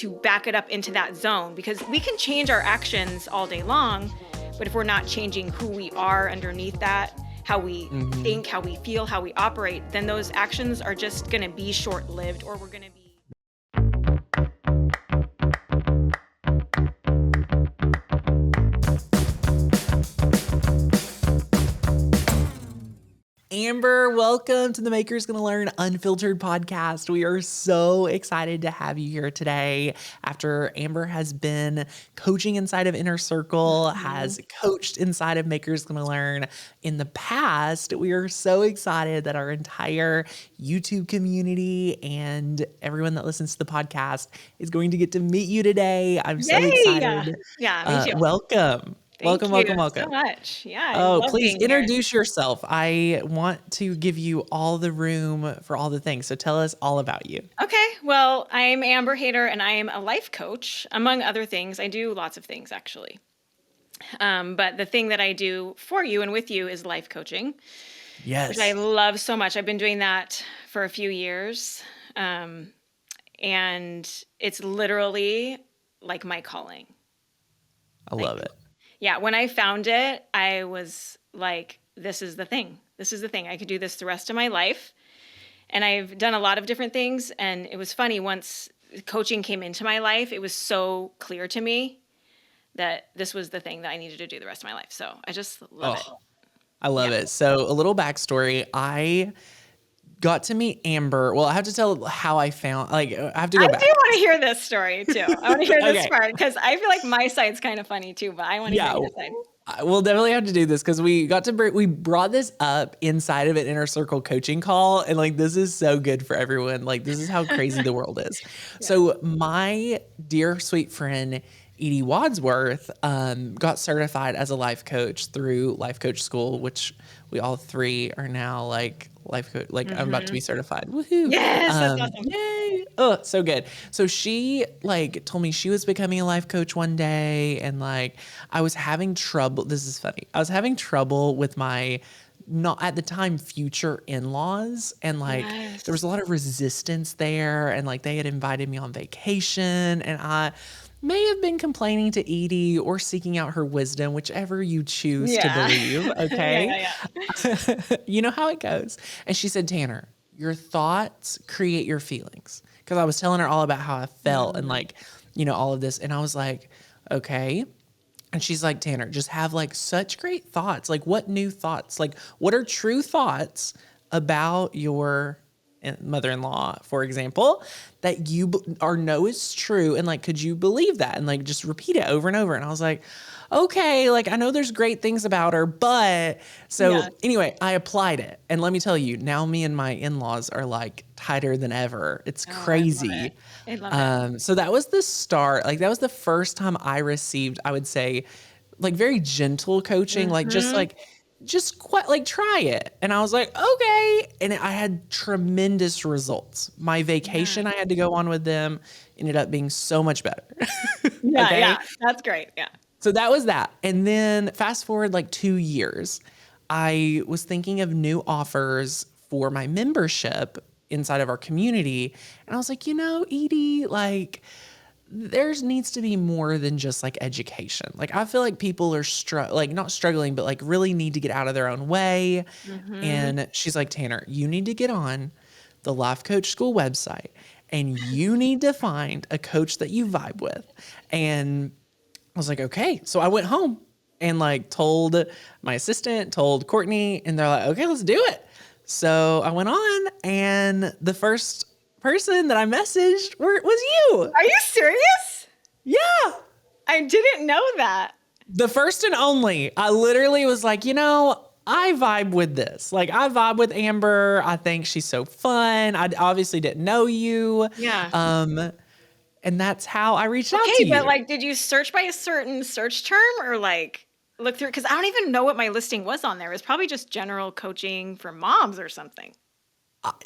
to back it up into that zone, because we can change our actions all day long, but if we're not changing who we are underneath that, how we think, how we feel, how we operate, then those actions are just going to be short-lived, or we're going to be. Amber, welcome to the Makers Gonna Learn Unfiltered podcast. We are so excited to have you here today. After Amber has been coaching inside of Inner Circle, has coached inside of Makers Gonna Learn in the past, we are so excited that our entire YouTube community and everyone that listens to the podcast is going to get to meet you today. I'm so excited. Yeah, me too. Welcome. Thank you welcome. so much. Yeah, I Oh, love please being here. introduce yourself. I want to give you all the room for all the things. So tell us all about you. Okay, well, I'm Amber Hader, and I am a life coach, among other things. I do lots of things, actually. But the thing that I do for you and with you is life coaching, Yes. which I love so much. I've been doing that for a few years, and it's literally like my calling. I love it. Yeah, when I found it, I was like, this is the thing. This is the thing. I could do this the rest of my life. And I've done a lot of different things. And it was funny, once coaching came into my life, it was so clear to me that this was the thing that I needed to do the rest of my life. So I just love it. I love it. So a little backstory. I got to meet Amber. Well, I have to tell how I found, I have to go back. I do want to hear this story too. I want to hear this Okay. part, because I feel like my side's kind of funny too, but I want to hear your side. We'll definitely have to do this, because we brought this up inside of an Inner Circle coaching call, and this is so good for everyone. This is how crazy the world is. Yeah. So my dear sweet friend Edie Wadsworth got certified as a life coach through Life Coach School, which we all three are now life coach. I'm about to be certified. Woohoo! Yes, that's awesome. Yay! Oh, so good. So she told me she was becoming a life coach one day, and I was having trouble. This is funny. I was having trouble with my not at the time future in-laws, and Yes. there was a lot of resistance there, and they had invited me on vacation, and I may have been complaining to Edie or seeking out her wisdom, whichever you choose to believe. Okay. Yeah. You know how it goes. And she said, Tanner, your thoughts create your feelings. Because I was telling her all about how I felt and all of this. And I was like, okay. And she's like, Tanner, just have such great thoughts. What new thoughts? What are true thoughts about your mother-in-law, for example, that you know is true, and could you believe that, and just repeat it over and over. And I was like, okay, I know there's great things about her, but anyway, I applied it, and let me tell you, now me and my in-laws are tighter than ever. It's crazy. I love it. So that was the start. That was the first time I received, I would say, very gentle coaching, just quite try it. And I was like, okay. And I had tremendous results. My vacation I had to go on with them ended up being so much better. Yeah, that's great. Yeah. So that was that. And then fast forward 2 years, I was thinking of new offers for my membership inside of our community. And I was like, Edie, there needs to be more than just education. I feel like people are not struggling, but really need to get out of their own way. And she's like, Tanner, you need to get on the Life Coach School website, and you need to find a coach that you vibe with. And I was like, okay. So I went home and told my assistant, told Courtney, and they're like, okay, let's do it. So I went on, and the first person that I messaged was you. Are you serious? Yeah. I didn't know that. The first and only. I literally was like, I vibe with this. I vibe with Amber. I think she's so fun. I obviously didn't know you. Yeah. And that's how I reached out to you. Okay, but did you search by a certain search term, or look through? Because I don't even know what my listing was on there. It was probably just general coaching for moms or something.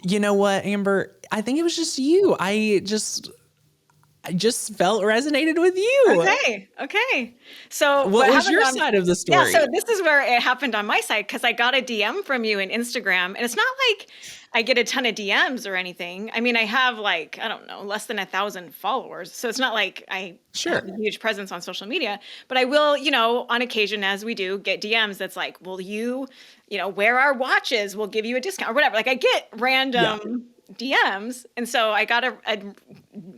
You know what, Amber? I think it was just you. I just felt resonated with you. Okay. So what was your side of the story? Yeah, so this is where it happened on my side, because I got a DM from you in Instagram, and it's not I get a ton of DMs or anything. I mean, I have like, I don't know, less than 1,000 followers. So it's not like I have Sure. a huge presence on social media, but I will, on occasion, as we do, get DMs that's like, will you, wear our watches? We'll give you a discount or whatever. Like I get Yeah. random DMs. And so I got a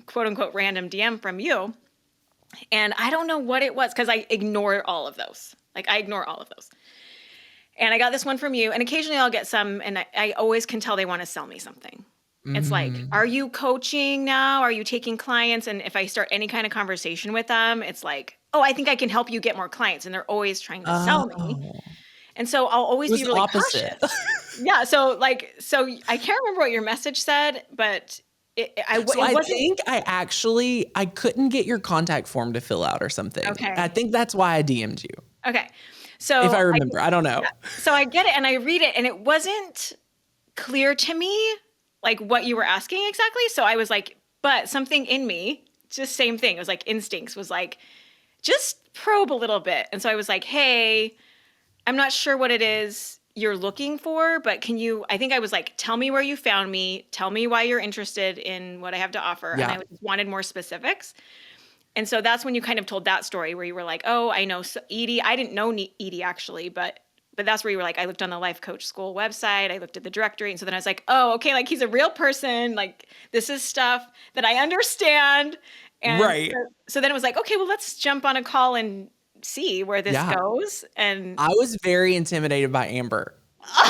quote unquote random DM from you. And I don't know what it was because I ignore all of those. Like I ignore all of those. And I got this one from you, and occasionally I'll get some, and I always can tell they want to sell me something. It's like, Mm. are you coaching now? Are you taking clients? And if I start any kind of conversation with them, it's like, oh, I think I can help you get more clients. And they're always trying to sell me. Oh, And so I'll it always was be the really opposite. cautious. Yeah. So I can't remember what your message said, but it So I wasn't. think I couldn't get your contact form to fill out or something. I Okay. think that's why I DM'd you, Okay. if I So remember. I don't know. yeah. So I get it and I read it, and it wasn't clear to me like what you were asking exactly. So I was like, but something in me, just same thing. It was like instincts was like, just probe a little bit. And so I was like, hey, I'm not sure what it is you're looking for, but I think I was like, tell me where you found me. Tell me why you're interested in what I have to offer. And Yeah. I just wanted more specifics. And so that's when you kind of told that story where you were like, oh, I know Edie. I didn't know Edie actually, but that's where you were like, I looked on the Life Coach School website. I looked at the directory. And so then I was like, oh, okay, like he's a real person. Like this is stuff that I understand. And Right. so then it was like, okay, well, let's jump on a call and see where this Yeah. goes. And I was very intimidated by Amber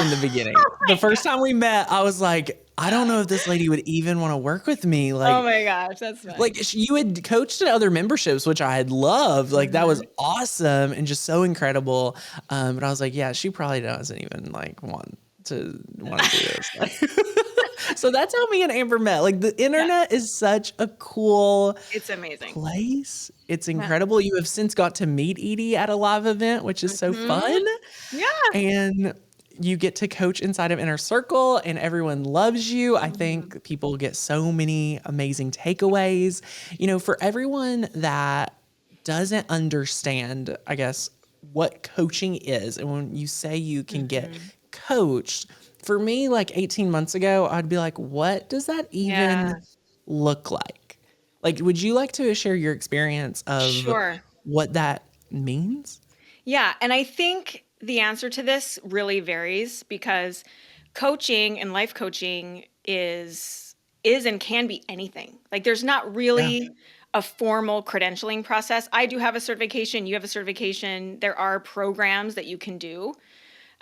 in the beginning. oh The my first God. time we met, I was like, I don't know if this lady would even want to work with me. Oh my gosh, that's funny. You had coached at other memberships, which I had loved. Like that was Mhm. awesome and just so incredible. But I was like, yeah, she probably doesn't even like want to do this. So that's how me and Amber met. Like the Yeah, internet is such a cool it's amazing. place. It's Yeah. incredible. You have since got to meet Edie at a live event, which is so Mhm. fun. Yeah. And you get to coach inside of Inner Circle and everyone loves you. I Mhm. think people get so many amazing takeaways. For everyone that doesn't understand, I guess, what coaching is, and when you say you can get Mhm. coached, for me, like 18 months ago, I'd be like, what does that even Yeah. look like? Like, would you like to share your experience of Sure. what that means? Yeah, and I think the answer to this really varies because coaching and life coaching is and can be anything. Like there's not Yeah, really a formal credentialing process. I do have a certification, you have a certification. There are programs that you can do.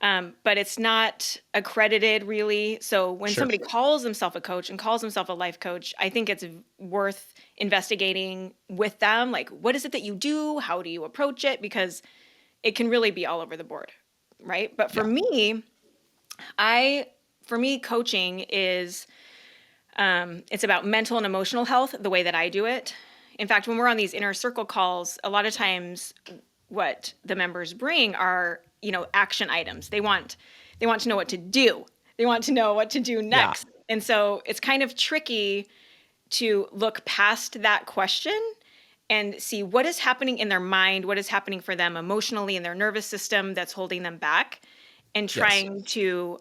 But it's not accredited really. So when sure. somebody calls himself a coach and calls himself a life coach, I think it's worth investigating with them. Like, what is it that you do? How do you approach it? Because it can really be all over the board, right? But Yeah. for me, coaching is it's about mental and emotional health. The way that I do it. In fact, when we're on these inner circle calls, a lot of times what the members bring are action items. They want to know what to do. They want to know what to do Yeah. next. And so it's kind of tricky to look past that question and see what is happening in their mind, what is happening for them emotionally in their nervous system that's holding them back, and Yes. trying to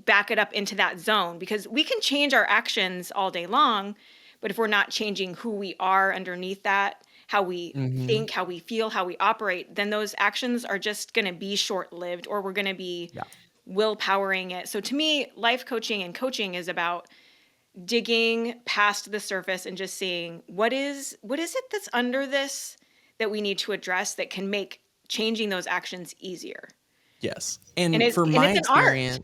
back it up into that zone, because we can change our actions all day long, but if we're not changing who we are underneath that, how we Mhm. think, how we feel, how we operate, then those actions are just going to be short-lived, or we're going to be Yeah. willpowering it. So to me, life coaching and coaching is about digging past the surface and just seeing what is it that's under this that we need to address that can make changing those actions easier. Yes. And And it for and my it's an art. experience,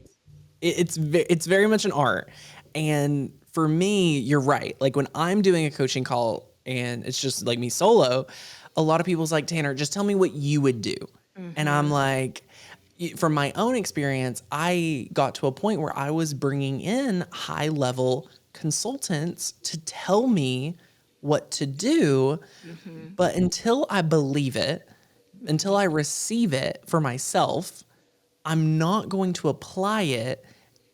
it's very much an art. And for me, you're right. Like when I'm doing a coaching call and it's just like me solo, a lot of people's like, Tanner, just tell me what you would do. And I'm Mhm. like, from my own experience, I got to a point where I was bringing in high level consultants to tell me what to do. Mhm. But until I believe it, until Mhm. I receive it for myself, I'm not going to apply it.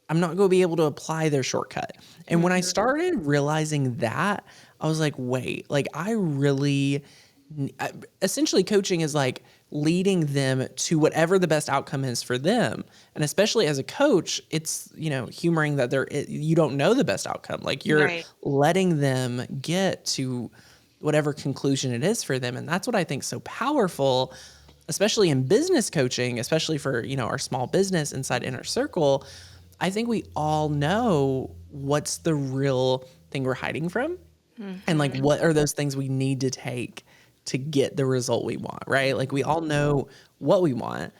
I'm not going to be able to apply their shortcut. And when I Mhm. started realizing that, I was like, wait, like I really, essentially coaching is like leading them to whatever the best outcome is for them. And especially as a coach, it's, humoring that you don't know the best outcome. Like you're Right. letting them get to whatever conclusion it is for them. And that's what I think so powerful, especially in business coaching, especially for, our small business inside Inner Circle. I think we all know what's the real thing we're hiding from, and like Hmm. what are those things we need to take to get the result we want, right? Like we all know what we want,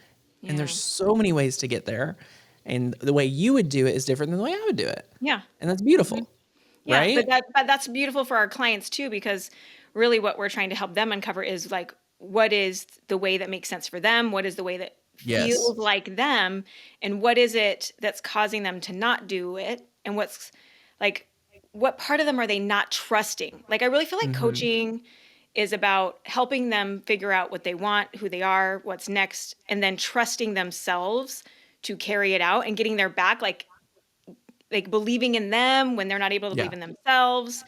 and there's Yeah. so many ways to get there. And the way you would do it is different than the way I would do it. Yeah. And that's Hmm. beautiful, Yeah. right? But that's beautiful for our clients too, because really what we're trying to help them uncover is like, what is the way that makes sense for them? What is the way that Yes. feels like them? And what is it that's causing them to not do it? And what's like, what part of them are they not trusting? Like, I really feel like Hmm. coaching is about helping them figure out what they want, who they are, what's next, and then trusting themselves to carry it out and getting their back, like believing in them when they're not able to Yeah. believe in themselves,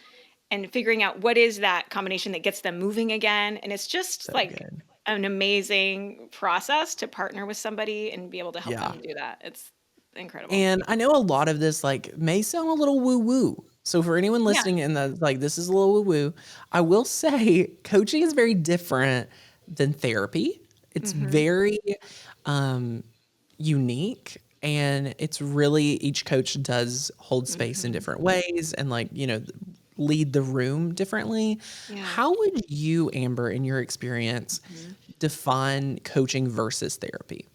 and figuring out what is that combination that gets them moving again. And it's just So like good. an amazing process to partner with somebody and be able to help Yeah. them do that. It's incredible. And I know a lot of this like may sound a little woo woo. So for anyone Yeah. listening and that's like this is a little woo woo, I will say coaching is very different than therapy. It's Hmm. very um unique, and it's really each coach does hold space in Hmm. different ways and like, lead the room differently. Yeah. How would you, Amber, in your experience, Mhm. define coaching versus therapy?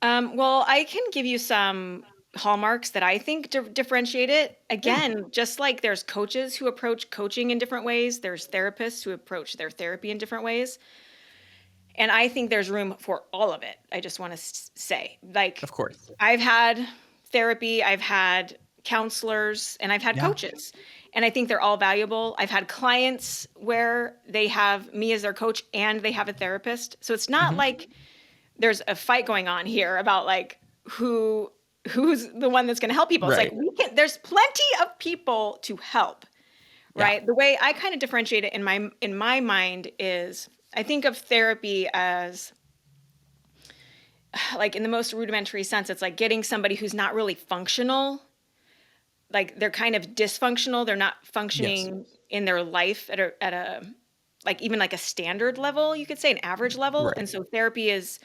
Well, I can give you some hallmarks that I think differentiate it. Yeah, Again, just like there's coaches who approach coaching in different ways, there's therapists who approach their therapy in different ways. And I think there's room for all of it. I just want to say, of like, course. I've had therapy, I've had counselors, and I've had Yeah. coaches. And I think they're all valuable. I've had clients where they have me as their coach and they have a therapist. So it's not Hmm. like there's a fight going on here about like who's the one that's going to help people. It's like Right. there's plenty of people to help, Yeah. right? The way I kind of differentiate it in my mind is I think of therapy as like in the most rudimentary sense, it's like getting somebody who's not really functional, like they're kind of dysfunctional, they're not Yes. functioning in their life at a like even like a standard level, you could say an average level. Right. And so therapy is,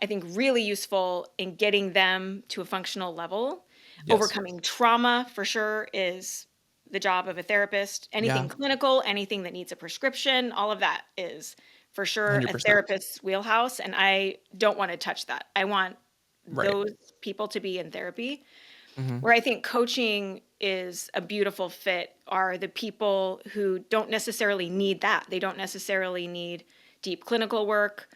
I think, really useful in getting them to a functional level. Yes. Overcoming trauma for sure is the job of a therapist. Yeah. Anything clinical, anything that needs a prescription, all of that is for sure a 100%. therapist's wheelhouse. And I don't want to touch that. I want Right. those people to be in therapy. Hmm. Where I think coaching is a beautiful fit are the people who don't necessarily need that. They don't necessarily need deep clinical work.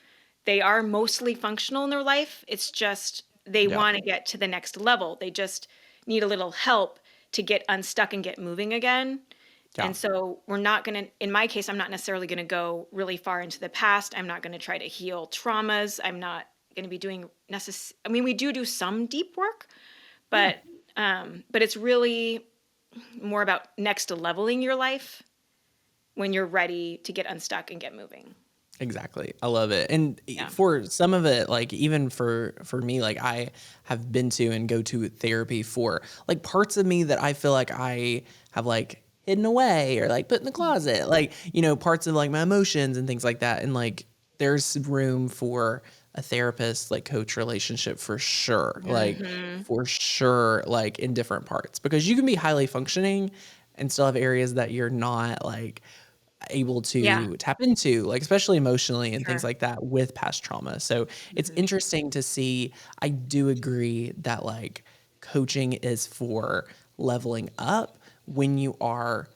They are mostly functional in their life. It's just they Yeah. want to get to the next level. They just need a little help to get unstuck and get moving again. Yeah. And so we're not going to, in my case, I'm not necessarily going to go really far into the past. I'm not going to try to heal traumas. I'm not going to be doing I mean, we do some deep work, Yeah. but it's really more about next leveling your life when you're ready to get unstuck and get moving. Exactly. I love it. And Yeah. for some of it, like even for me, like I have been to and go to therapy for like parts of me that I feel like I have like hidden away or like put in the closet, like, parts of like my emotions and things like that. And like there's room for a therapist like coach relationship for sure. Like Hmm. for sure, like in different parts, because you can be highly functioning and still have areas that you're not like able Yeah. to tap into, like especially emotionally and things Sure. like that with past trauma. So it's Hmm. interesting to see. I do agree that like coaching is for leveling up when you are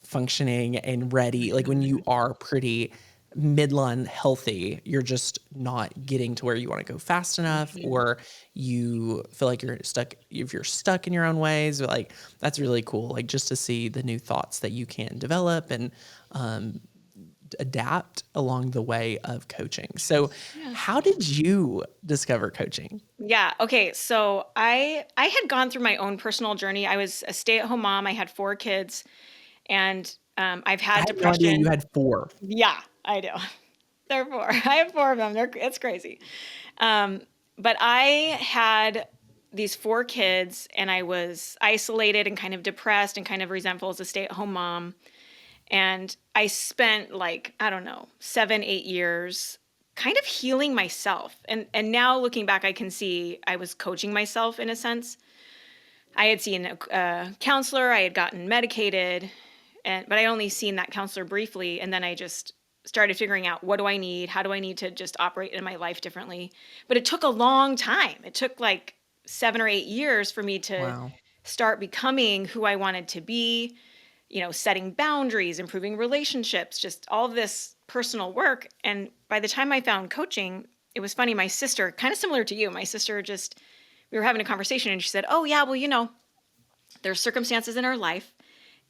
functioning and ready, like when you Hmm. are pretty midline healthy, you're just not getting to where you want to go fast enough, Hmm. or you feel like you're stuck, if you're stuck in your own ways. Like that's really cool, like just to see the new thoughts that you can develop and um, adapt along the way of coaching. So Yeah. how did you discover coaching? Yeah. Okay. So I had gone through my own personal journey. I was a stay-at-home mom. I had 4 kids, and I've I had had no idea you depression. had four. Yeah, I do. They're four. I have four of them. It's crazy. But I had these four kids, and I was isolated and kind of depressed and kind of resentful as a stay-at-home mom. And I spent like, I don't know, 7, 8 years kind of healing myself. And now looking back, I can see I was coaching myself in a sense. I had seen a counselor, I had gotten medicated, but I only seen that counselor briefly. And then I just started figuring out, what do I need? How do I need to just operate in my life differently? But it took a long time. It took like 7 or 8 years for me to Wow. start becoming who I wanted to be, setting boundaries, improving relationships, just all of this personal work. And by the time I found coaching, it was funny. My sister, kind of similar to you, my sister we were having a conversation and she said, oh, yeah, well, there's circumstances in our life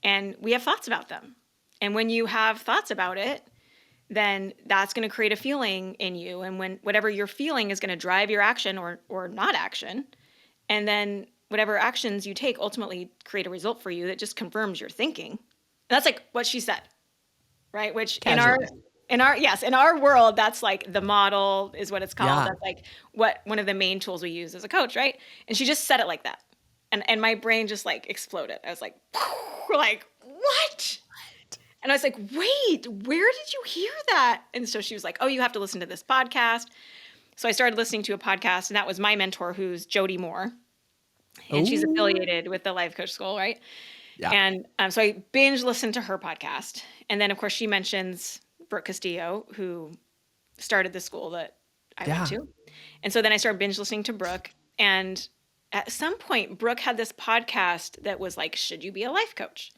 and we have thoughts about them. And when you have thoughts about it, then that's going to create a feeling in you. And when whatever you're feeling is going to drive your action or not action. And then whatever actions you take ultimately create a result for you that just confirms your thinking. And that's like what she said, right? Which Casually. in our world, that's like the model is what it's called. Yeah. That's like one of the main tools we use as a coach, right? And she just said it like that. And my brain just like exploded. I was like, like, what? And I was like, wait, where did you hear that? And so she was like, oh, you have to listen to this podcast. So I started listening to a podcast, and that was my mentor, who's Jody Moore. And she's Ooh. affiliated with the Life Coach School, right? Yeah. And so I binge listened to her podcast. And then, of course, she mentions Brooke Castillo, who started the school that I went to. And so then I started binge listening to Brooke. And at some point, Brooke had this podcast that was like, should you be a life coach?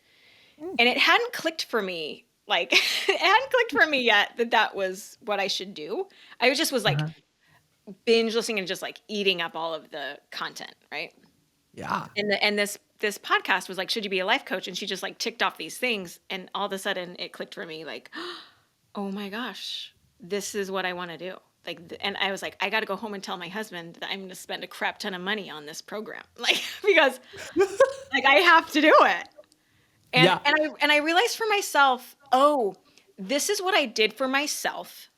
And it hadn't clicked for me. Like, it hadn't clicked for me yet that was what I should do. I just was like binge listening and just like eating up all of the content, right? Yeah. And this podcast was like, should you be a life coach? And she just like ticked off these things. And all of a sudden it clicked for me like, oh my gosh, this is what I want to do. Like, and I was like, I got to go home and tell my husband that I'm going to spend a crap ton of money on this program. Like, because like I have to do it. And I realized for myself, oh, this is what I did for myself,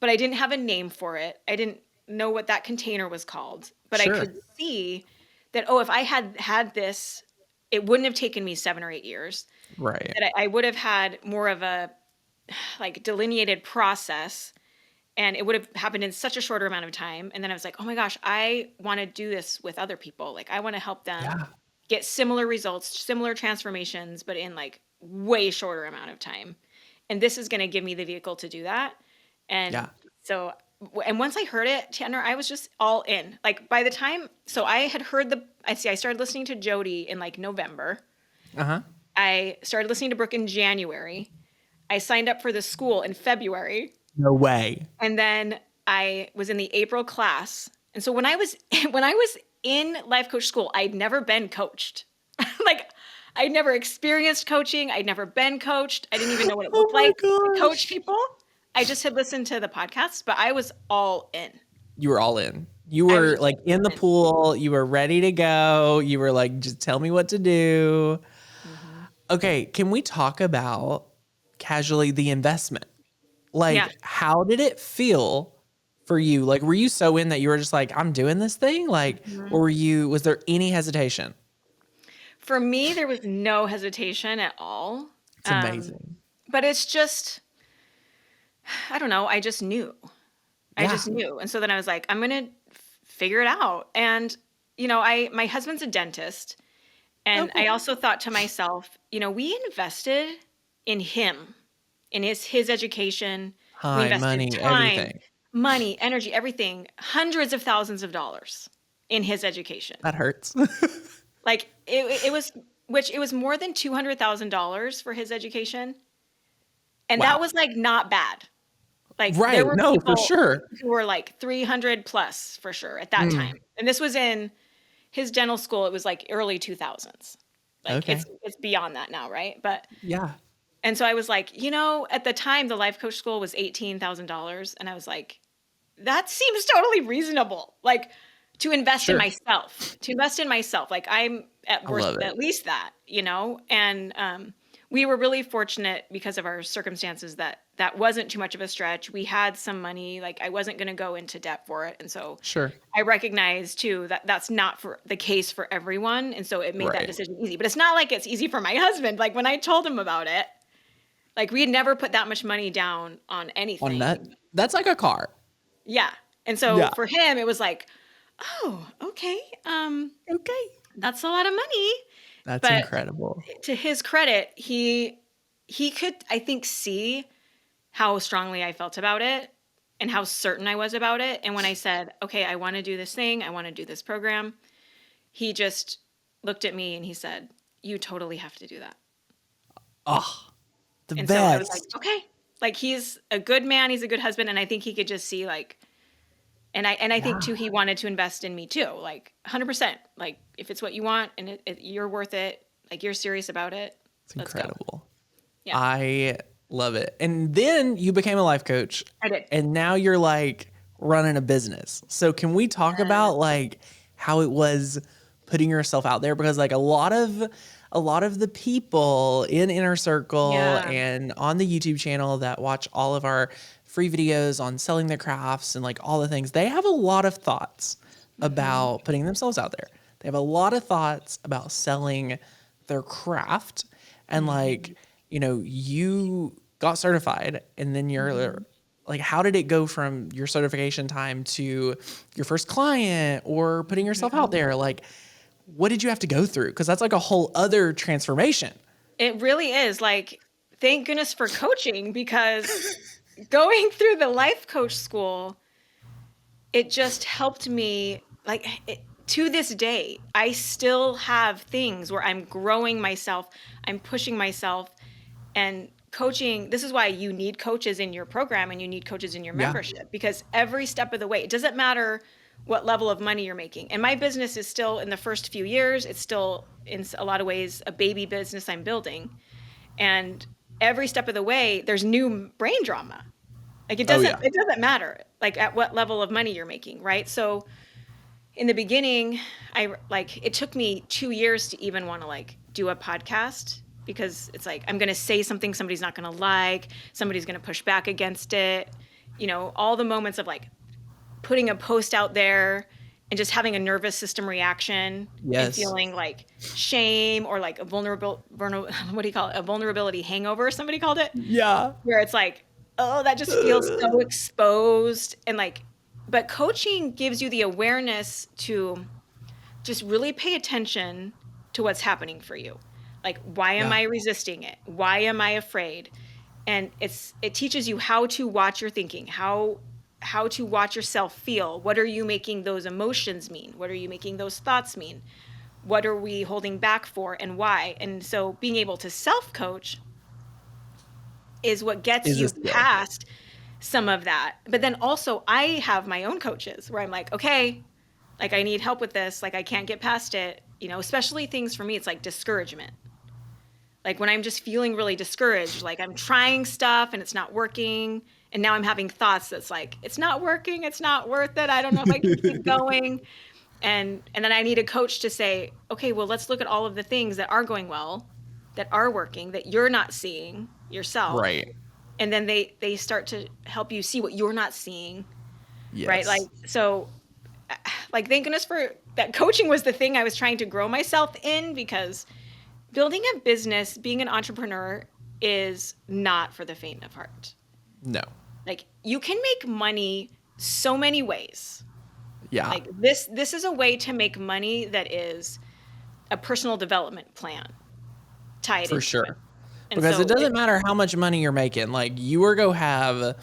but I didn't have a name for it. I didn't know what that container was called, but I could see that, oh, if I had this, it wouldn't have taken me 7 or 8 years. Right. That I would have had more of a like delineated process, and it would have happened in such a shorter amount of time. And then I was like, oh my gosh, I want to do this with other people. Like, I want to help them get similar results, similar transformations, but in like way shorter amount of time. And this is going to give me the vehicle to do that. And so, and once I heard it, Tanner, I was just all in. Like by the time, so I had heard I started listening to Jody in like November. I started listening to Brooke in January. I signed up for the school in February. No way. And then I was in the April class. And so when I was in life coach school, I'd never been coached. Like I'd never experienced coaching. I'd never been coached. I didn't even know what it looked like to coach people. I just had listened to the podcast, but I was all in. You were all in. You were like in the pool. You were ready to go. You were like, just tell me what to do. Okay. Can we talk about casually the investment? Like, how did it feel for you? Like, were you so in that you were just like, I'm doing this thing? Like, or was there any hesitation? For me, there was no hesitation at all. It's amazing. But it's just, I don't know. I just knew. I just knew. And so then I was like, I'm going to figure it out. And, my husband's a dentist. And I also thought to myself, we invested in him, in his education. We invested money, time, everything. Money, energy, everything, hundreds of thousands of dollars in his education. That hurts. Like it was more than $200,000 for his education. And that was like not bad. Like there were people for sure. who were like 300 plus for sure at that time. And this was in his dental school. It was like early 2000s. Like it's beyond that now, right? But and so I was like, at the time the life coach school was $18,000, and I was like, that seems totally reasonable. Like to invest in myself, like I'm at worst at least that, and we were really fortunate because of our circumstances that that wasn't too much of a stretch. We had some money, like I wasn't going to go into debt for it. And so Sure. I recognize too that that's not for the case for everyone. And so it made that Right. decision easy. But it's not like it's easy for my husband. Like when I told him about it, like we had never put that much money down on On that, anything. that's like a car. Yeah. And so Yeah. for him, it was like, oh, okay. Okay. That's a lot of money. That's But incredible. to his credit, he could, I think, see how strongly I felt about it and how certain I was about it. And when I said, okay, I want to do this thing, I want to do this program, he just looked at me and he said, you totally have to do that. Oh, the And so I was like, best. okay. Like he's a good man, he's a good husband, and I think he could just see like, and I think Yeah. too he wanted to invest in me too, like 100%. Like if it's what you want and you're worth it, like you're serious about it, It's let's go. incredible. Yeah, I love it. And then you became a life coach I did. and now you're like running a business. So can we talk about like how it was putting yourself out there? Because like a lot of the people in Inner Circle Yeah. and on the YouTube channel that watch all of our free videos on selling their crafts and like all the things, they have a lot of thoughts about putting themselves out there. They have a lot of thoughts about selling their craft and like, you got certified and then you're like, how did it go from your certification time to your first client or putting yourself out there? Like, what did you have to go through? Because that's like a whole other transformation. It really is. Like, thank goodness for coaching because going through the life coach school, it just helped me. Like, to this day, I still have things where I'm growing myself, I'm pushing myself, and coaching. This is why you need coaches in your program and you need coaches in your Yeah. membership because every step of the way, it doesn't matter what level of money you're making. And my business is still in the first few years, it's still in a lot of ways a baby business I'm building. And every step of the way, there's new brain drama. Like Oh, yeah. it doesn't matter like at what level of money you're making, right? So in the beginning, it took me 2 years to even want to like do a podcast because it's like I'm going to say something somebody's not going to like, somebody's going to push back against it. All the moments of like putting a post out there and just having a nervous system reaction and Yes. feeling like shame or like a what do you call it? A vulnerability hangover, somebody called it, Yeah. where it's like, oh, that just feels so exposed. And like, but coaching gives you the awareness to just really pay attention to what's happening for you. Like, why am Yeah. I resisting it? Why am I afraid? And it teaches you how to watch your thinking, how to watch yourself feel. What are you making those emotions mean? What are you making those thoughts mean? What are we holding back for and why? And so being able to self-coach is what gets Is a you skill. past some of that. But then also I have my own coaches where I'm like, okay, like I need help with this, like I can't get past it, especially things for me, it's like discouragement. Like when I'm just feeling really discouraged, like I'm trying stuff and it's not working. And now I'm having thoughts that's like, it's not working, it's not worth it. I don't know if I can keep going. And then I need a coach to say, okay, well, let's look at all of the things that are going well, that are working, that you're not seeing yourself. Right. And then they start to help you see what you're not seeing, right? Like, Yes. so like thank goodness for that coaching was the thing I was trying to grow myself in because building a business, being an entrepreneur is not for the faint of heart. No. Like you can make money so many ways. Yeah. Like this is a way to make money that is a personal development plan tied For into sure. it. And Because so it doesn't matter how much money you're making. Like you are going to have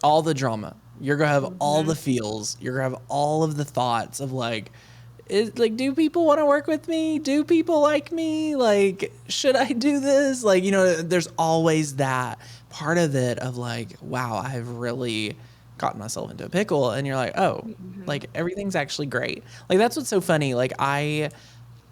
all the drama. You're going to have all the feels. You're going to have all of the thoughts of like, do people want to work with me? Do people like me? Like, should I do this? Like, there's always that part of it of like, wow, I've really gotten myself into a pickle. And you're like, oh, like everything's actually great. Like, that's what's so funny. Like, I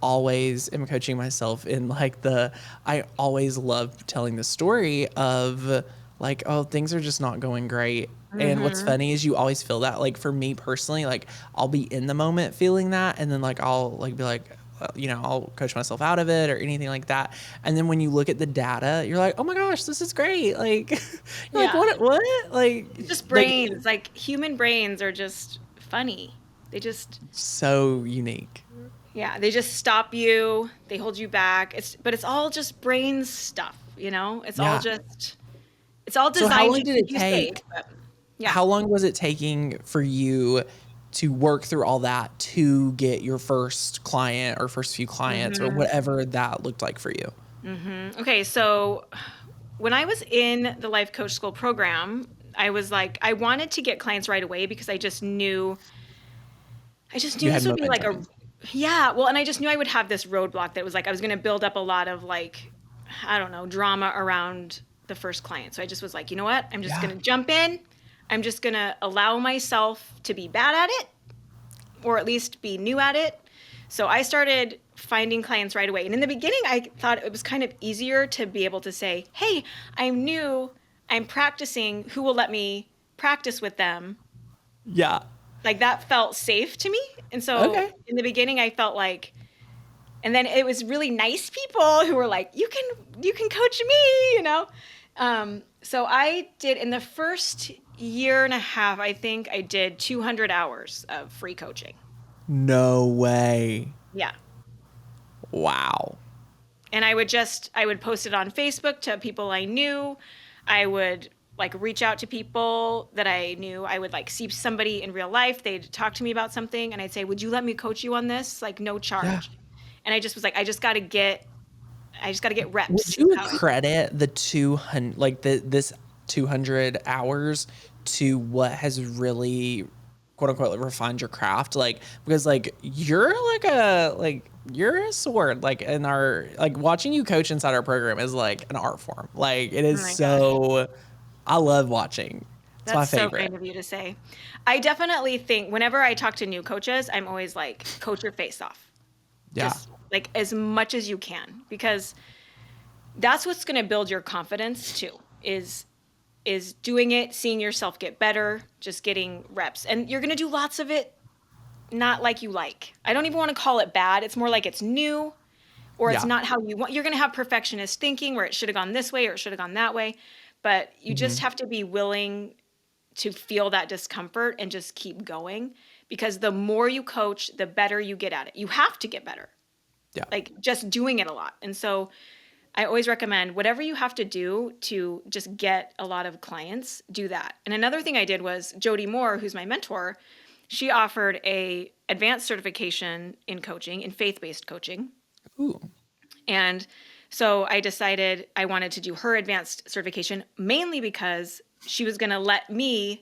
always am coaching myself in like I always love telling the story of like, oh, things are just not going great. And what's funny is you always feel that. Like for me personally, like I'll be in the moment feeling that, and then like I'll like be like, I'll coach myself out of it or anything like that. And then when you look at the data, you're like, oh my gosh, this is great. Like, you're like, Yeah. what? Just Like brains. Like human brains are just funny. They just, so unique. yeah, they just stop you. They hold you back. But it's all just brain stuff, you know? Yeah. It's all So how designed long to did keep it you safe. take? But yeah. How long was it taking for you to work through all that to get your first client or first few clients or whatever that looked like for you? Okay, so when I was in the life coach school program, I was like, I wanted to get clients right away because I just knew You had this would be like momentum. a, yeah, well, and I just knew I would have this roadblock that was like, I was going to build up a lot of like, I don't know, drama around the first client. So I just was like, you know what? I'm just Yeah. going to jump in. I'm just going to allow myself to be bad at it or at least be new at it. So I started finding clients right away. And in the beginning, I thought it was kind of easier to be able to say, hey, I'm new, I'm practicing, who will let me practice with them? Yeah. Like that felt safe to me. And so Okay. in the beginning, I felt like, and then it was really nice people who were like, you can coach me, you know? So I did in the first year and a half, I think I did 200 hours of free coaching. No way. Yeah. Wow. And I would post it on Facebook to people I knew. I would like reach out to people that I knew. I would like see somebody in real life. They'd talk to me about something and I'd say, would you let me coach you on this? Like no Yeah. charge. And I just was like, I just got to get reps Would is you how I, credit the 200, like this 200 hours to what has really quote unquote like, refined your craft? Like, because like you're a sword, like in our, like watching you coach inside our program is like an art form. Like it oh is my gosh. so, I love watching. It's my That's so favorite. kind of you to say. I definitely think whenever I talk to new coaches, I'm always like, coach your face off. Yeah. Just like as much as you can because that's what's going to build your confidence too is doing it, seeing yourself get better, just getting reps. And you're going to do lots of it not like you like. I don't even want to call it bad. It's more like it's new or it's Yeah. not how you want. You're going to have perfectionist thinking where it should have gone this way or it should have gone that way. But you just Hmm. have to be willing to feel that discomfort and just keep going because the more you coach, the better you get at it. You have to get better, Yeah. like just doing it a lot. And so I always recommend whatever you have to do to just get a lot of clients, do that. And another thing I did was Jody Moore, who's my mentor, she offered a advanced certification in coaching, in faith-based coaching. Ooh. And so I decided I wanted to do her advanced certification mainly because she was going to let me,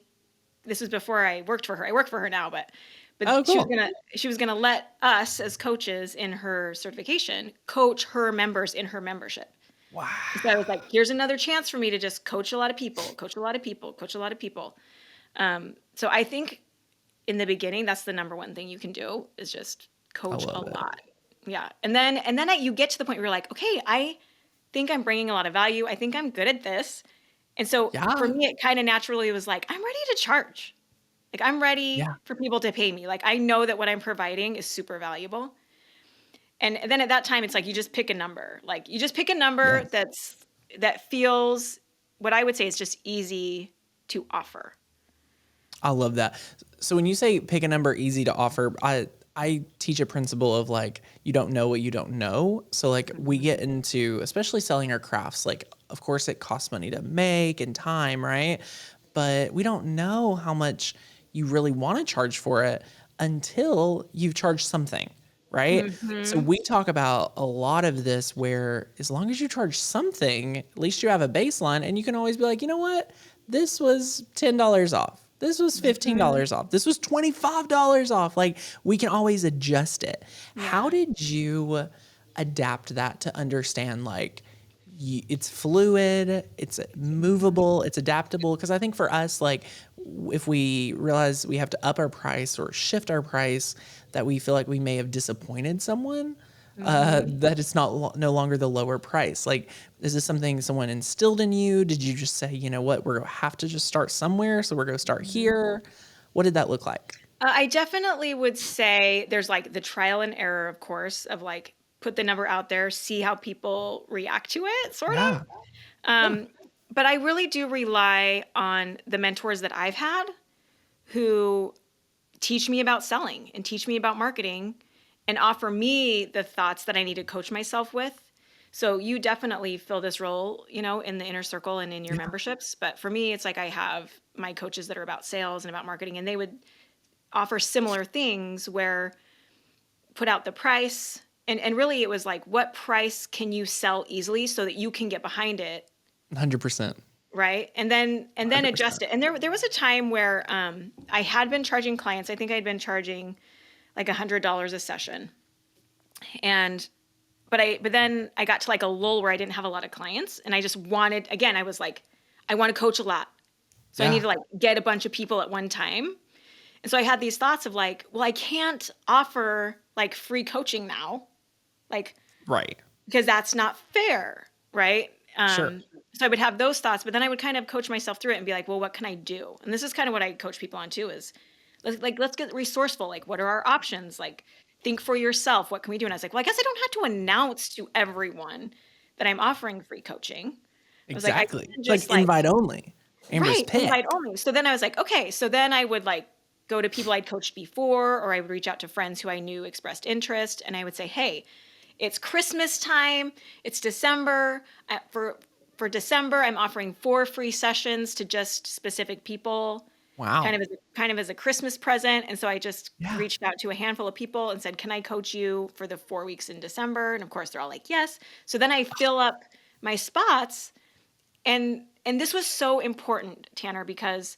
this was before I worked for her. I work for her now, but Oh, she was cool. going to she was going to let us as coaches in her certification coach her members in her membership. So I was Wow. like, here's another chance for me to just coach a lot of people, coach a lot of people, coach a lot of people. So I think in the beginning, that's the number one thing you can do is just I coach a love it. lot. Yeah. And then you get to the point where you're like, okay, I think I'm bringing a lot of value. I think I'm good at this. And so for Yeah. me, it kind of naturally was like, I'm ready to charge. Like I'm ready Yeah. for people to pay me. Like I know that what I'm providing is super valuable. And then at that time, it's like you just pick a number. Like you just pick a number Yes. that feels what I would say is just easy to offer. I love that. So when you say pick a number easy to offer, I teach a principle of like you don't know what you don't know. So like we get into especially selling our crafts, like of course it costs money to make and time, right? But we don't know how much you really want to charge for it until you've charged something, right? So Mm-hmm. we talk about a lot of this where as long as you charge something, at least you have a baseline and you can always be like, you know what? This was $10 off. This was Mm-hmm. $15 off. This was $25 off. Like we can always adjust it. How Yeah. did you adapt that to understand like it's fluid, it's movable, it's adaptable? Because I think for us, like if we realize we have to up our price or shift our price, that we feel like we may have disappointed someone, Mm-hmm. that it's not no longer the lower price. Like, is this something someone instilled in you? Did you just say, you know what, we're gonna have to just start somewhere, so we're gonna start Mm-hmm. here? What did that look like? I definitely would say there's like the trial and error, of course, of like put the number out there, see how people react to it, sort of. Yeah. Yeah. But I really do rely on the mentors that I've had who teach me about selling and teach me about marketing and offer me the thoughts that I need to coach myself with. So you definitely fill this role, in the inner circle and in your Yeah. memberships. But for me, it's like I have my coaches that are about sales and about marketing, and they would offer similar things where put out the price. And really it was like, what price can you sell easily so that you can get behind it, 100%. right? And then adjust 100%. it. And there was a time where I had been charging clients. I think I'd been charging like $100 a session. And but then I got to like a lull where I didn't have a lot of clients, and I just wanted, again, I was like, I want to coach a lot. So I need Yeah. to like get a bunch of people at one time. And so I had these thoughts of like, well, I can't offer like free coaching now, like, Right. because that's not fair, right? Sure. So I would have those thoughts, but then I would kind of coach myself through it and be like, well, what can I do? And this is kind of what I coach people on too, is let's get resourceful. Like, what are our options? Like, think for yourself. What can we do? And I was like, well, I guess I don't have to announce to everyone that I'm offering free coaching. I was like, I Exactly. can It's like just like, invite only. Amber's right, invite picked. only. So then I was like, okay. So then I would like go to people I'd coached before, or I would reach out to friends who I knew expressed interest, and I would say, hey, it's Christmas time. It's December. For December, I'm offering 4 free sessions to just specific people, Wow. kind of as a Christmas present. And so I just Yeah. reached out to a handful of people and said, "Can I coach you for the 4 weeks in December?" And of course, they're all like, "Yes." So then I fill up my spots, and this was so important, Tanner, because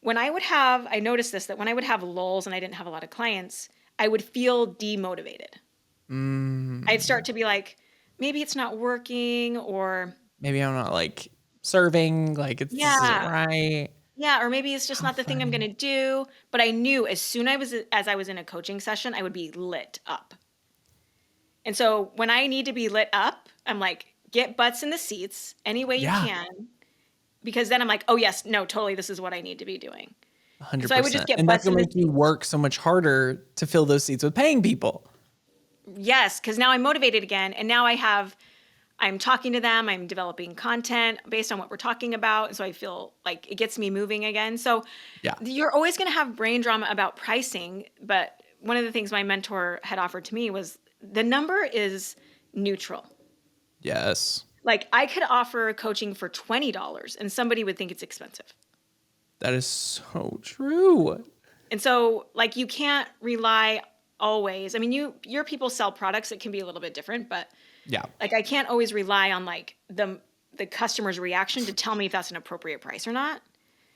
I noticed this, that when I would have lulls and I didn't have a lot of clients, I would feel demotivated. I'd Mm, start to be like, maybe it's not working, or maybe I'm not like serving, like this isn't yeah, right. yeah, or maybe it's just How not the thing I'm going funny. to do. But I knew as I was in a coaching session, I would be lit up. And so when I need to be lit up, I'm like, get butts in the seats any way you Yeah. can, because then I'm like, oh yes, no, totally, this is what I need to be doing. And so I would just 100%. get And that's butts in gonna the make you seats. work so much harder to fill those seats with paying people. Yes, because now I'm motivated again, and now I'm talking to them, I'm developing content based on what we're talking about, and so I feel like it gets me moving again. So Yeah. you're always going to have brain drama about pricing, but one of the things my mentor had offered to me was the number is neutral. Yes. Like, I could offer coaching for $20 and somebody would think it's expensive. That is so true. And so, like, you can't rely always. I mean, your people sell products that can be a little bit different, but Yeah. like, I can't always rely on like the customer's reaction to tell me if that's an appropriate price or not.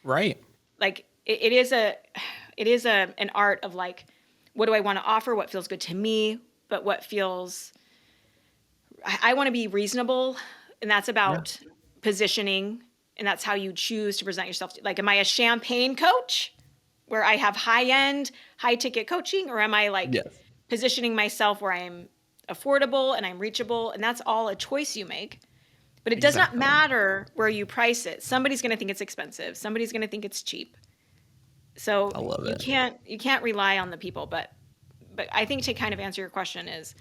Right. Like, it is an art of like, what do I want to offer? What feels good to me? But I want to be reasonable, and that's Yeah. about positioning, and that's how you choose to present yourself. Like, am I a champagne coach where I have high end, high ticket coaching, or am I like Yes. positioning myself where I'm affordable and I'm reachable? And that's all a choice you make. But it does not Exactly. matter where you price it. Somebody's going to think it's expensive. Somebody's going to think it's cheap. So I love it. you can't rely on the people. But I think, to kind of answer your question, is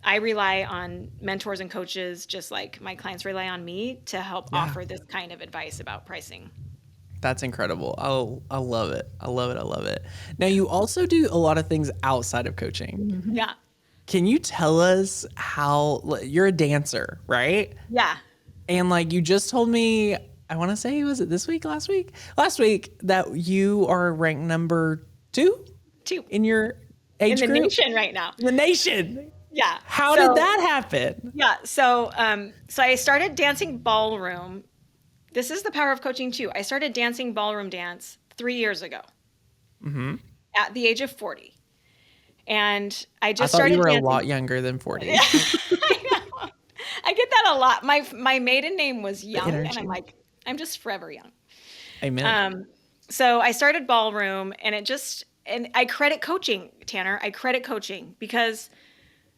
I rely on mentors and coaches just like my clients rely on me to help Yeah. offer this kind of advice about pricing. That's incredible. I love it. I love it. I love it. Now you also do a lot of things outside of coaching. Yeah. Can you tell us how you're a dancer, right? Yeah. And like you just told me, I want to say, was it this week, last week? Last week that you are ranked number 2 Two. in your In age the group? nation right now. The nation. Yeah. How So did that happen? yeah. So I started dancing ballroom. This is the power of coaching too. I started dancing ballroom dance 3 years ago at the age of 40. And I I just thought you started were a dancing. lot younger than 40. I know. I get that a lot. My maiden name was The Young, and I'm energy. like, I'm just forever young. Amen. So I started ballroom, and I credit coaching, Tanner. I credit coaching because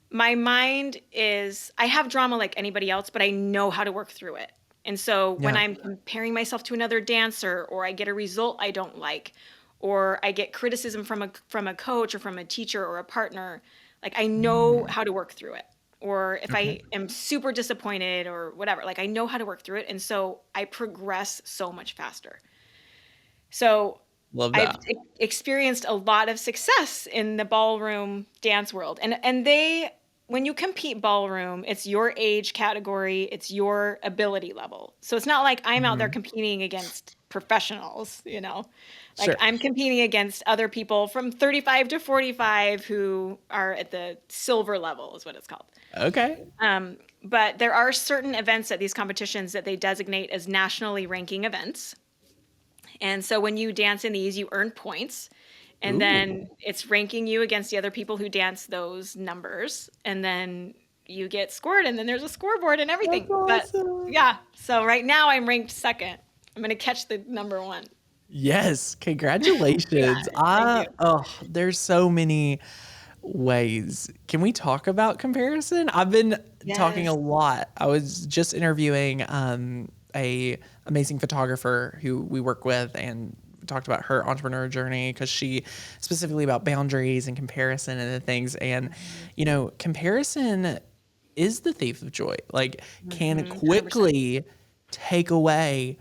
my mind I have drama like anybody else, but I know how to work through it. And so when Yeah. I'm comparing myself to another dancer, or I get a result I don't like, or I get criticism from a coach or from a teacher or a partner, like I know how to work through it. Or if Okay. I am super disappointed or whatever, like I know how to work through it. And so I progress so much faster. So Love I've that. experienced a lot of success in the ballroom dance world. And they when you compete ballroom, it's your age category, it's your ability level. So it's not like I'm out there Mhm. competing against professionals, Like Sure. I'm competing against other people from 35 to 45 who are at the silver level is what it's called. Okay. But there are certain events at these competitions that they designate as nationally ranking events. And so when you dance in these, you earn points. And then Ooh, it's ranking you against the other people who dance those numbers. And then you get scored, and then there's a scoreboard and that's everything. But awesome. yeah, so right now I'm ranked second. I'm going to catch the number one. Yes, Yeah, congratulations. thank you. There's so many ways. Can we talk about comparison? I've been talking a Yes. lot. I was just interviewing a amazing photographer who we work with and talked about her entrepreneur journey because she specifically about boundaries and comparison and the things and comparison is the thief of joy. Like can 100%. quickly take away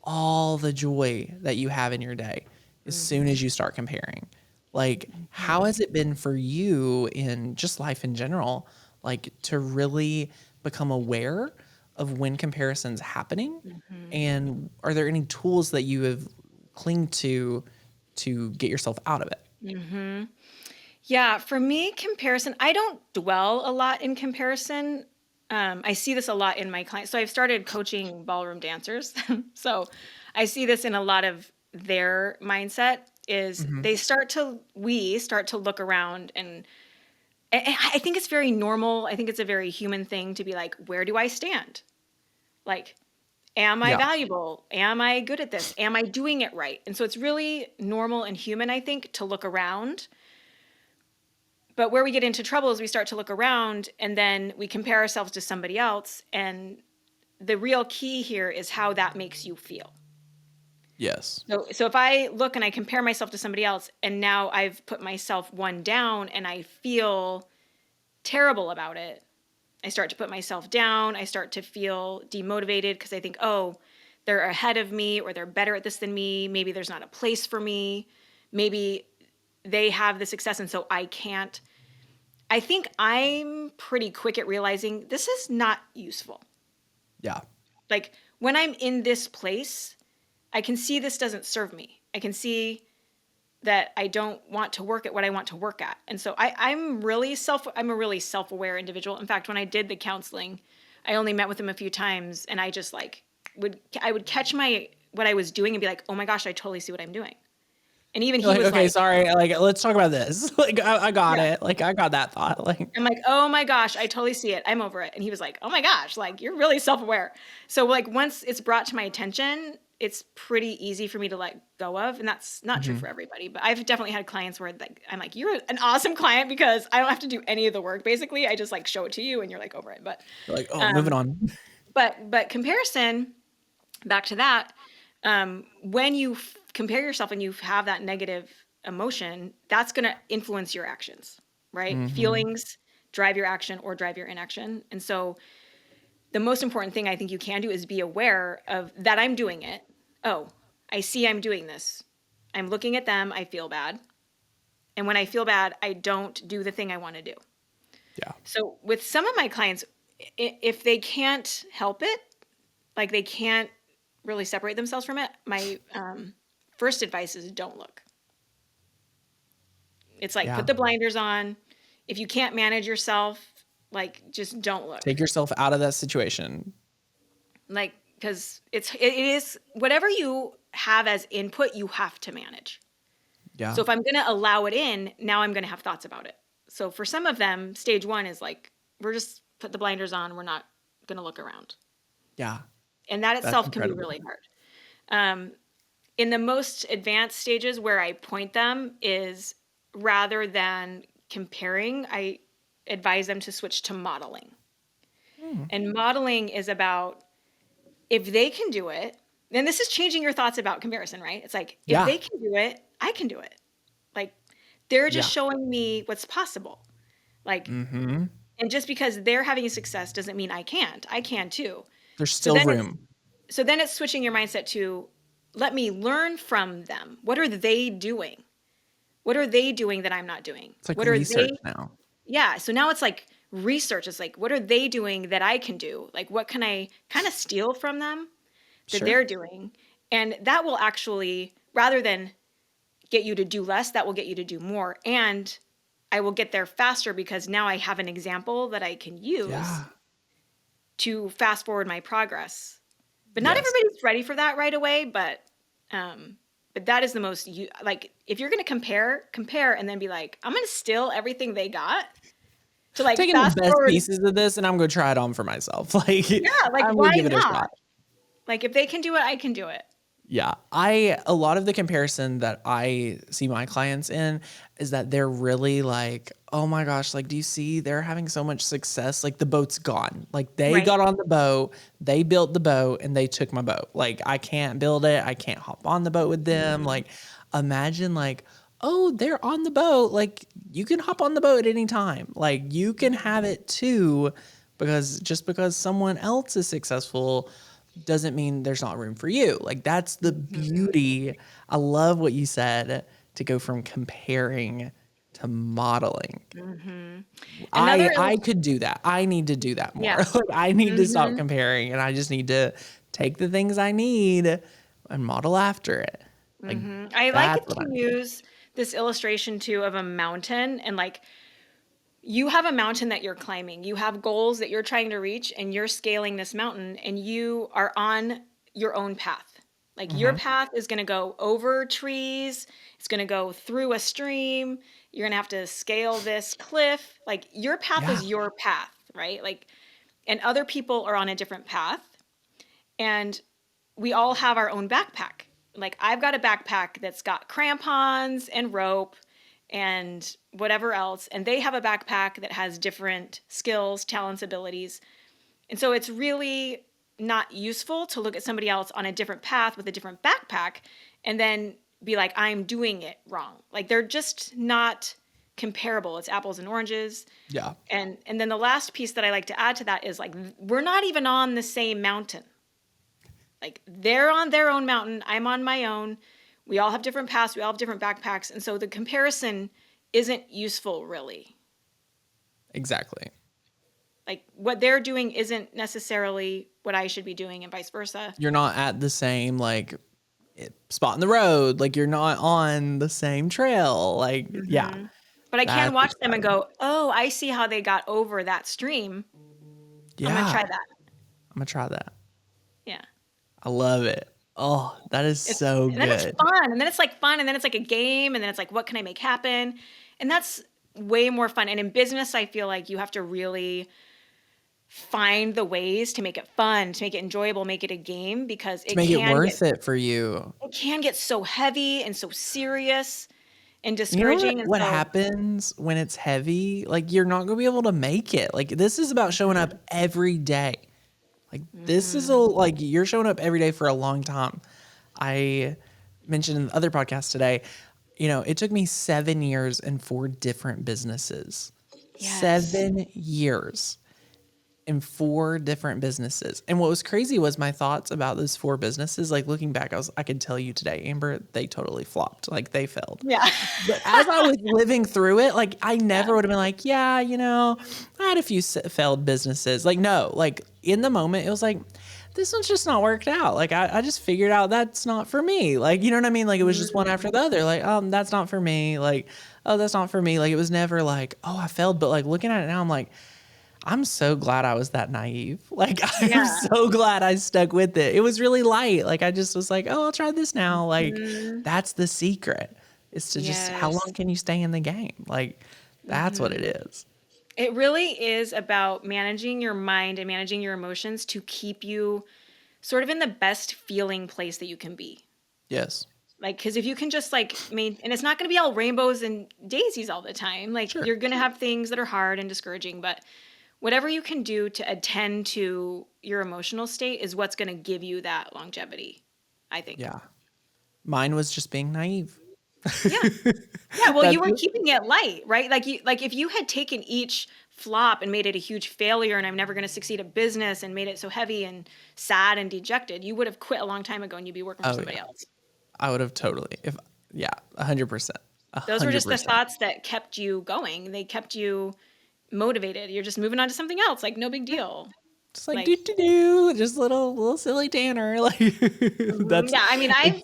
all the joy that you have in your day as soon as you start comparing. Like, how has it been for you in just life in general, like to really become aware of when comparison's happening? And are there any tools that you have clinged to get yourself out of it? Yeah, for me, comparison, I don't dwell a lot in comparison. I see this a lot in my clients. So I've started coaching ballroom dancers. So I see this in a lot of their mindset is Mhm. we start to look around and I think it's very normal. I think it's a very human thing to be like, where do I stand? Like, am I Yeah. valuable? Am I good at this? Am I doing it right? And so it's really normal and human, I think, to look around. But where we get into trouble is we start to look around and then we compare ourselves to somebody else. And the real key here is how that makes you feel. Yes. So if I look and I compare myself to somebody else and now I've put myself one down and I feel terrible about it, I start to put myself down. I start to feel demotivated because I think, oh, they're ahead of me or they're better at this than me. Maybe there's not a place for me. Maybe they have the success and so I can't. I think I'm pretty quick at realizing this is not useful. Yeah. Like when I'm in this place, I can see this doesn't serve me. I can see that I don't want to work at what I want to work at. And so I'm a really self-aware individual. In fact, when I did the counseling, I only met with him a few times and I just like I would catch what I was doing and be like, "Oh my gosh, I totally see what I'm doing." And even You're he like, was okay, like, sorry. Like, let's talk about this. Like, I got yeah. it. Like, I got that thought. Like, I'm like, "Oh my gosh, I totally see it. I'm over it." And he was like, "Oh my gosh, like you're really self-aware." So like once it's brought to my attention, it's pretty easy for me to let go of, and that's not true mhm. for everybody, but I've definitely had clients where like I'm like, "You're an awesome client because I don't have to do any of the work basically. I just like show it to you and you're like over it." But You're like, oh, moving um on. but comparison, back to that, when you compare yourself and you have that negative emotion, that's going to influence your actions, right? Hmm. Feelings drive your action or drive your inaction. And so the most important thing I think you can do is be aware of that I'm doing it. Oh, I see I'm doing this. I'm looking at them, I feel bad. And when I feel bad, I don't do the thing I want to do. Yeah. So with some of my clients, if they can't help it, like they can't really separate themselves from it, my first advice is don't look. It's like put Yeah. the blinders on. If you can't manage yourself, like just don't look. Take yourself out of that situation. Like because it is whatever you have as input, you have to manage. Yeah. So if I'm going to allow it in, now I'm going to have thoughts about it. So for some of them, stage one is like we're just put the blinders on. We're not going to look around, Yeah. and that That's itself can be incredible. really hard. Um, in the most advanced stages where I point them is rather than comparing, I advise them to switch to modeling. Mm. And modeling is about if they can do it, And this is changing your thoughts about comparison, right? It's like, if Yeah. they can do it, I can do it. Like, they're just Yeah. showing me what's possible. Like, Mhm. and just because they're having success doesn't mean I can't. I can too. There's So still then it's room. so then it's switching your mindset to, let me learn from them. What are they doing? What are they doing that I'm not doing? It's like What are research they now. Yeah, so now it's like research. It's like, what are they doing that I can do? Like, what can I kind of steal from them that Sure. they're doing? And that will actually, rather than get you to do less, that will get you to do more. And I will get there faster because now I have an example that I can use Yeah. to fast forward my progress. But not Yes. everybody's ready for that right away, but that is the most like, if you're going to compare and then be like, I'm going to steal everything they got to like Taking the fast best forward. pieces of this and I'm gonna try it on for myself. Like, Yeah, like, I'm gonna why give it a not? shot. Like, if they can do it, I can do it. Yeah. A lot of the comparison that I see my clients in is that they're really like, oh my gosh, like, do you see they're having so much success? Like, the boat's gone. Like, they Right. got on the boat, they built the boat, and they took my boat. Like, I can't build it. I can't hop on the boat with them. Mhm. Like, imagine, like, oh, they're on the boat. Like, you can hop on the boat at any time. Like, you can have it too, because just because someone else is successful doesn't mean there's not room for you. Like, that's the Mhm. beauty. I love what you said, to go from comparing to modeling. Mhm. I Another I could do that. I need to do that more. Yeah. Like, I need to stop Mhm. comparing and I just need to take the things I need and model after it. Like, Mhm. I like that's it what to I need. use this illustration too of a mountain, and like, you have a mountain that you're climbing. You have goals that you're trying to reach and you're scaling this mountain and you are on your own path. Like, your Mhm. path is going to go over trees, it's going to go through a stream, you're going to have to scale this cliff. Like, your path Yeah. is your path, right? Like, and other people are on a different path, and we all have our own backpack. Like, I've got a backpack that's got crampons and rope and whatever else, and they have a backpack that has different skills, talents, abilities. And so it's really not useful to look at somebody else on a different path with a different backpack and then be like, I'm doing it wrong. Like, they're just not comparable. It's apples and oranges. Yeah. And then the last piece that I like to add to that is, like, we're not even on the same mountain. Like, they're on their own mountain, I'm on my own. We all have different paths, we all have different backpacks, and so the comparison isn't useful really. Exactly. Like, what they're doing isn't necessarily what I should be doing, and vice versa. You're not at the same, like, spot in the road. Like, you're not on the same trail. Like, yeah, Mhm. But I can that's watch them and exciting. go, "Oh, I see how they got over that stream. I'm gonna Yeah. try I'm that." gonna try that. Yeah. I love it. Oh, that is It's so and then it's good. fun, and then it's, like, fun, and then it's, like, a game, and then it's, like, what can I make happen? And that's way more fun, and in business, I feel like you have to really find the ways to make it fun, to make it enjoyable, make it a game, because To make it worth it for you. it can get so heavy and so serious and You know what discouraging, and what so happens when it's heavy? Like, you're not gonna be able to make it. Like, this is about showing up every day. Like, this is mhm. like, you're showing up every day for a long time. I mentioned in the other podcast today, it took me 7 years and 4 different businesses. Yes. 7 years in 4 different businesses. And what was crazy was my thoughts about those 4 businesses. Like, looking back, I could tell you today, Amber, they totally flopped. Like, they failed. Yeah. But as I was living through it, like, I Yeah. never would have been like, yeah, I had a few failed businesses. Like, no, like, in the moment, it was like, this one's just not worked out. Like, I just figured out that's not for me. Like, you know what I mean? Like, it was just one after Mhm. the other. Like, that's not for me. Like, oh, that's not for me. Like, it was never like, oh, I failed. But like, looking at it now, I'm like, I'm so glad I was that naive. Like, I'm Yeah. so glad I stuck with it. It was really light. Like, I just was like, oh, I'll try this now. Like, Mhm. that's the secret, is to just, how Yes. long can you stay in the game? Like, that's what it Mhm. is. It really is about managing your mind and managing your emotions to keep you sort of in the best feeling place that you can be. Yes. Like, because if you can just, like, and it's not going to be all rainbows and daisies all the time. Like, Sure. you're going to have things that are hard and discouraging, but whatever you can do to attend to your emotional state is what's going to give you that longevity. I think. Yeah. Mine was just being naive. Yeah. Yeah, well, you That's were it. keeping it light, right? Like if you had taken each flop and made it a huge failure and I'm never going to succeed at business and made it so heavy and sad and dejected, you would have quit a long time ago and you'd be working for Oh somebody yeah. else. I would have totally, if, yeah, 100%. Those were just the 100%. thoughts that kept you going. They kept you motivated. You're just moving on to something else, like no big deal. Just like Like, do do do, just little silly Tanner. Like that's yeah, I mean, I'm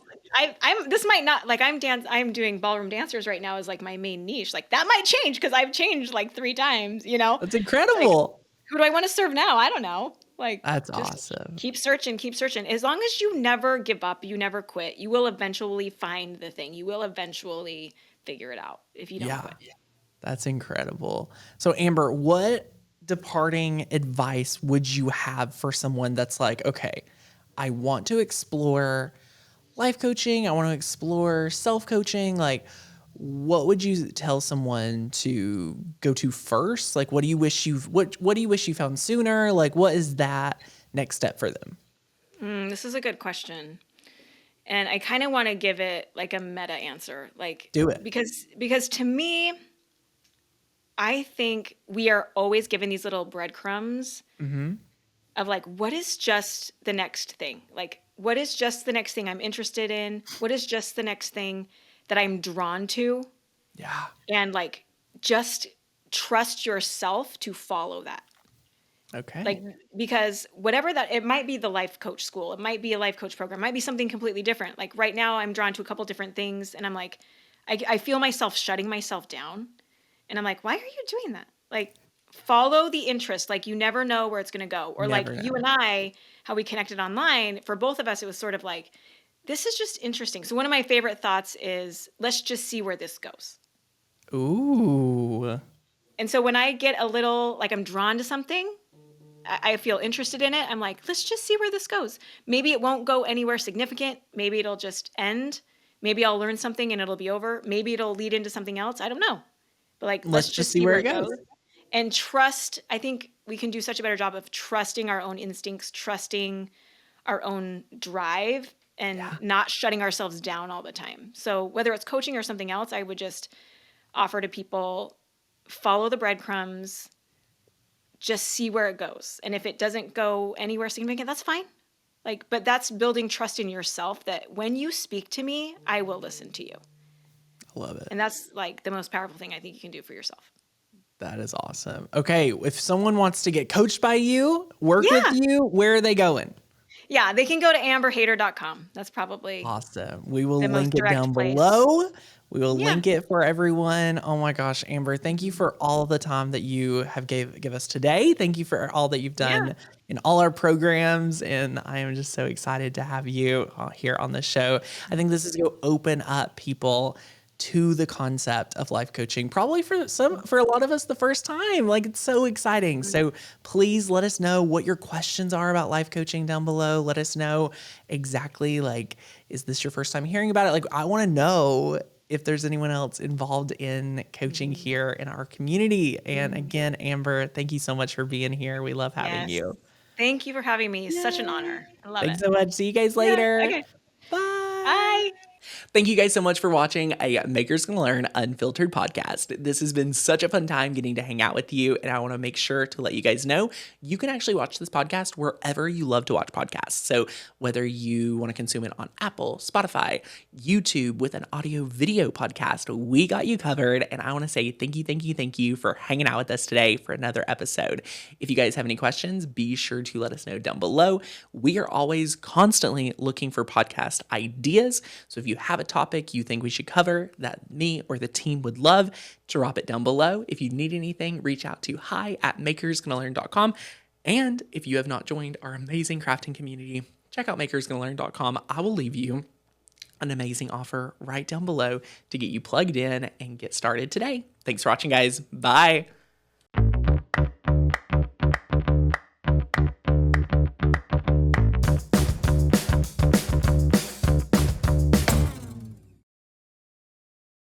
this might not like I'm doing ballroom dancers right now as like my main niche. Like that might change because I've changed like 3 times, you know? that's Like, incredible. who do I want to serve now? I don't know. Like, That's just awesome. keep searching, keep searching. As long as you never give up, you never quit, you will eventually find the thing. You will eventually figure it out if you don't Yeah. quit. That's incredible. So Amber, what departing advice would you have for someone that's like, okay, I want to explore life coaching, I want to explore self-coaching, like what would you tell someone to go to first? Like what do you wish you found sooner? Like what is that next step for them? This is a good question. And I kind of want to give it like a meta answer. Like Do it. because to me, I think we are always given these little breadcrumbs of like, what is just the next thing? Like, what is just the next thing I'm interested in? What is just the next thing that I'm drawn to? Yeah. And like, just trust yourself to follow that. Okay. Like, because whatever that, it might be the life coach school, it might be a life coach program, it might be something completely different. Like, right now, I'm drawn to a couple different things, and I'm like, I feel myself shutting myself down. And I'm like, why are you doing that? Like, follow the interest. Like, you never know where it's going to go. Or like Never you and know. I, how we connected online, for both of us, it was sort of like, this is just interesting. So one of my favorite thoughts is, let's just see where this goes. Ooh. And so when I get a little, like I'm drawn to something, I feel interested in it. I'm like, let's just see where this goes. Maybe it won't go anywhere significant. Maybe it'll just end. Maybe I'll learn something and it'll be over. Maybe it'll lead into something else. I don't know. But like, let's Let's just just see see where where it it goes. goes. And trust, I think we can do such a better job of trusting our own instincts, trusting our own drive, and Yeah. not shutting ourselves down all the time. So whether it's coaching or something else, I would just offer to people, follow the breadcrumbs, just see where it goes. And if it doesn't go anywhere significant, that's fine. Like, but that's building trust in yourself that when you speak to me, I will listen to you. I love it. And that's like the most powerful thing I think you can do for yourself. That is awesome. Okay, if someone wants to get coached by you, work with Yeah. you, where are they going? Yeah, they can go to amberhater.com. That's probably Awesome. We will the most link it direct down place. below. We will Yeah. link it for everyone. Oh my gosh, Amber, thank you for all the time that you have give us today. Thank you for all that you've Yeah. done in all our programs. And I am just so excited to have you here on the show. I think this is going to open up people to the concept of life coaching, probably for a lot of us the first time. Like it's so exciting. So please let us know what your questions are about life coaching down below. Let us know exactly, like, is this your first time hearing about it? Like, I want to know if there's anyone else involved in coaching here in our community. And again, Amber, thank you so much for being here. We love having Yes. you. Thank you for having me. It's such an Yay. honor. I love it. Thanks so much. See you guys Yeah. later. Okay. Bye. Bye. Thank you guys so much for watching a Makers Gonna Learn Unfiltered podcast. This has been such a fun time getting to hang out with you, and I want to make sure to let you guys know you can actually watch this podcast wherever you love to watch podcasts. So whether you want to consume it on Apple, Spotify, YouTube with an audio video podcast, we got you covered. And I want to say thank you for hanging out with us today for another episode. If you guys have any questions, be sure to let us know down below. We are always constantly looking for podcast ideas. So if you have a topic you think we should cover that me or the team would love, drop it down below. If you need anything, reach out to hi@makersgonnalearn.com. And if you have not joined our amazing crafting community, check out makersgonnalearn.com. I will leave you an amazing offer right down below to get you plugged in and get started today. Thanks for watching, guys. Bye.